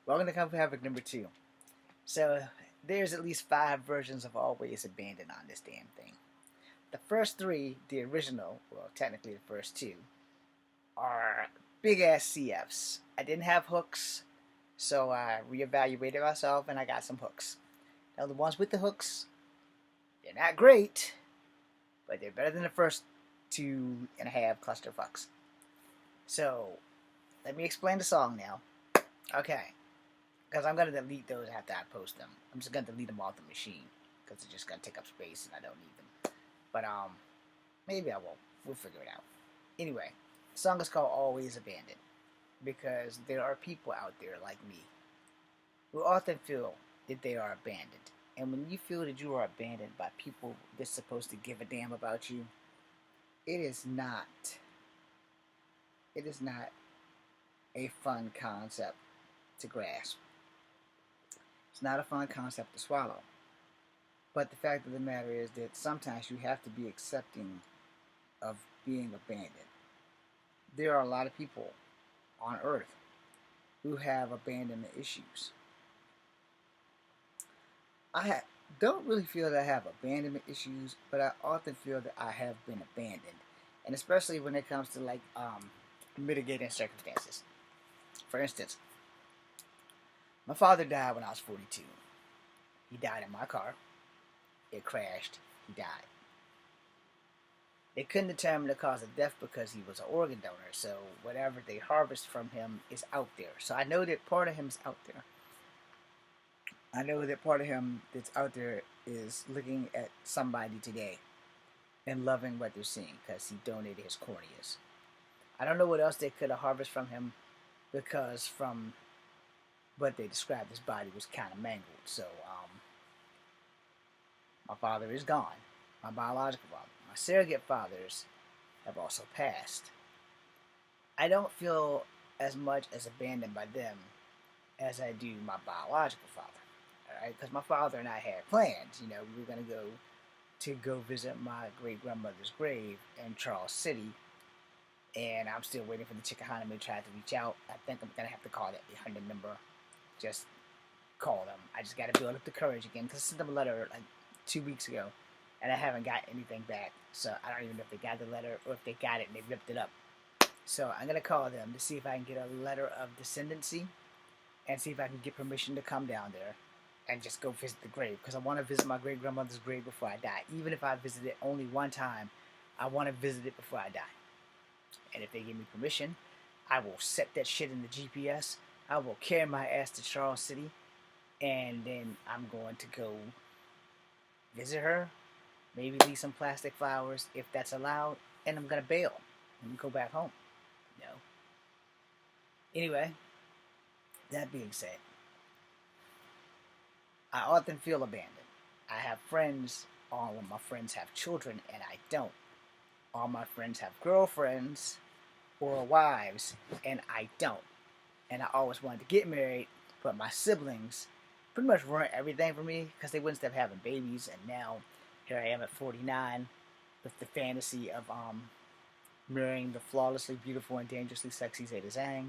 Welcome to Kung Fu Havoc number 2. So, there's at least 5 versions of Always Abandoned on this damn thing. The first 3, the original, well, technically the first 2, are big ass CFs. I didn't have hooks, so I reevaluated myself and I got some hooks. Now, the ones with the hooks, they're not great, but they're better than the first 2.5 clusterfucks. So, let me explain the song now. Okay. Because I'm going to delete those after I post them. I'm just going to delete them off the machine. Because they're just going to take up space and I don't need them. But, maybe I won't. We'll figure it out. Anyway, the song is called Always Abandoned. Because there are people out there like me who often feel that they are abandoned. And when you feel that you are abandoned by people that's supposed to give a damn about you, it is not. It is not a fun concept to grasp. It's not a fun concept to swallow. But the fact of the matter is that sometimes you have to be accepting of being abandoned. There are a lot of people on earth who have abandonment issues. Don't really feel that I have abandonment issues, but I often feel that I have been abandoned. And especially when it comes to mitigating circumstances. For instance, my father died when I was 42. He died in my car. It crashed. He died. They couldn't determine the cause of death because he was an organ donor, so whatever they harvest from him is out there. So I know that part of him is out there. I know that part of him that's out there is looking at somebody today and loving what they're seeing because he donated his corneas. I don't know what else they could have harvested from him because from what they described, his body was kind of mangled. So, my father is gone. My biological father. My surrogate fathers have also passed. I don't feel as much as abandoned by them as I do my biological father. Alright? Because my father and I had plans. We were going to go visit my great grandmother's grave in Charles City. And I'm still waiting for the Chickahominy tribe to reach out. I think I'm going to have to call that 800 number. Just call them. I just got to build up the courage again. Because I sent them a letter like 2 weeks ago. And I haven't got anything back. So I don't even know if they got the letter or if they got it and they ripped it up. So I'm going to call them to see if I can get a letter of descendancy. And see if I can get permission to come down there. And just go visit the grave. Because I want to visit my great grandmother's grave before I die. Even if I visit it only one time, I want to visit it before I die. And if they give me permission, I will set that shit in the GPS. I will carry my ass to Charles City. And then I'm going to go visit her. Maybe leave some plastic flowers if that's allowed. And I'm going to bail and go back home. Anyway, that being said, I often feel abandoned. I have friends. All of my friends have children and I don't. All my friends have girlfriends or wives, and I don't. And I always wanted to get married, but my siblings pretty much ruined everything for me because they wouldn't stop having babies, and now here I am at 49 with the fantasy of marrying the flawlessly beautiful and dangerously sexy Zeta Zhang.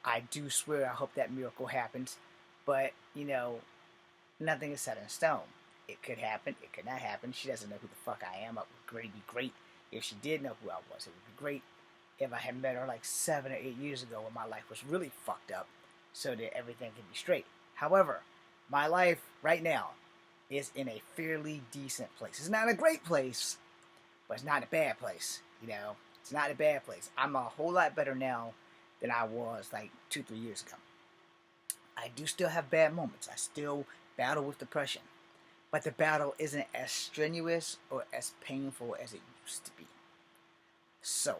I do swear I hope that miracle happens, but nothing is set in stone. It could happen, it could not happen. She doesn't know who the fuck I am. It would be great if she did know who I was. It would be great if I had met her like 7 or 8 years ago when my life was really fucked up so that everything could be straight. However, my life right now is in a fairly decent place. It's not a great place, but it's not a bad place. It's not a bad place. I'm a whole lot better now than I was like 2-3 years ago. I do still have bad moments. I still battle with depression. But the battle isn't as strenuous or as painful as it used to be. So,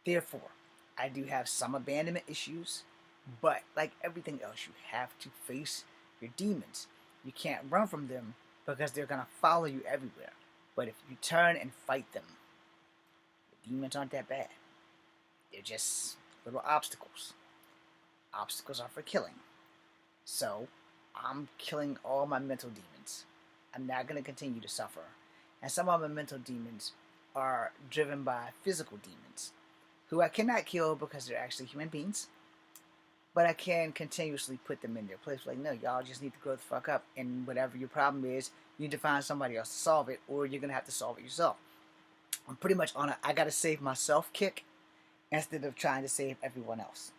therefore, I do have some abandonment issues, but like everything else, you have to face your demons. You can't run from them because they're going to follow you everywhere. But if you turn and fight them, the demons aren't that bad. They're just little obstacles. Obstacles are for killing. So, I'm killing all my mental demons. I'm not going to continue to suffer. And some of my mental demons are driven by physical demons, who I cannot kill because they're actually human beings. but I can continuously put them in their place. Like, no, y'all just need to grow the fuck up, and whatever your problem is, you need to find somebody else to solve it, or you're gonna have to solve it yourself. I'm pretty much on a I gotta save myself kick instead of trying to save everyone else.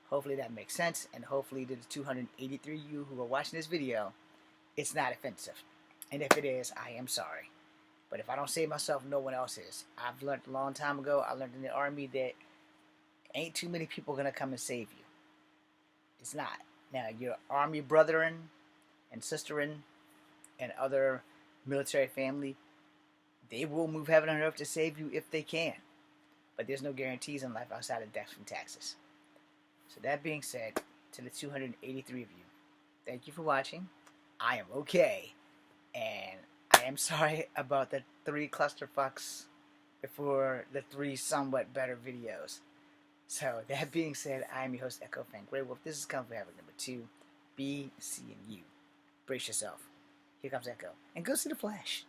Hopefully that makes sense, and hopefully to the 283 of you who are watching this video, it's not offensive. And if it is, I am sorry. But if I don't save myself, no one else is. I've learned a long time ago, I learned in the Army that ain't too many people gonna come and save you. It's not. Now, your Army brethren and sisterin and other military family, they will move heaven and earth to save you if they can. But there's no guarantees in life outside of death from taxes. So that being said, to the 283 of you, thank you for watching. I am okay. And I am sorry about the 3 clusterfucks before the 3 somewhat better videos. So that being said, I am your host, Echo Fan Grey Wolf. This is Comfort Havoc number 2. B, C, and U. Brace yourself. Here comes Echo. And go see The Flash.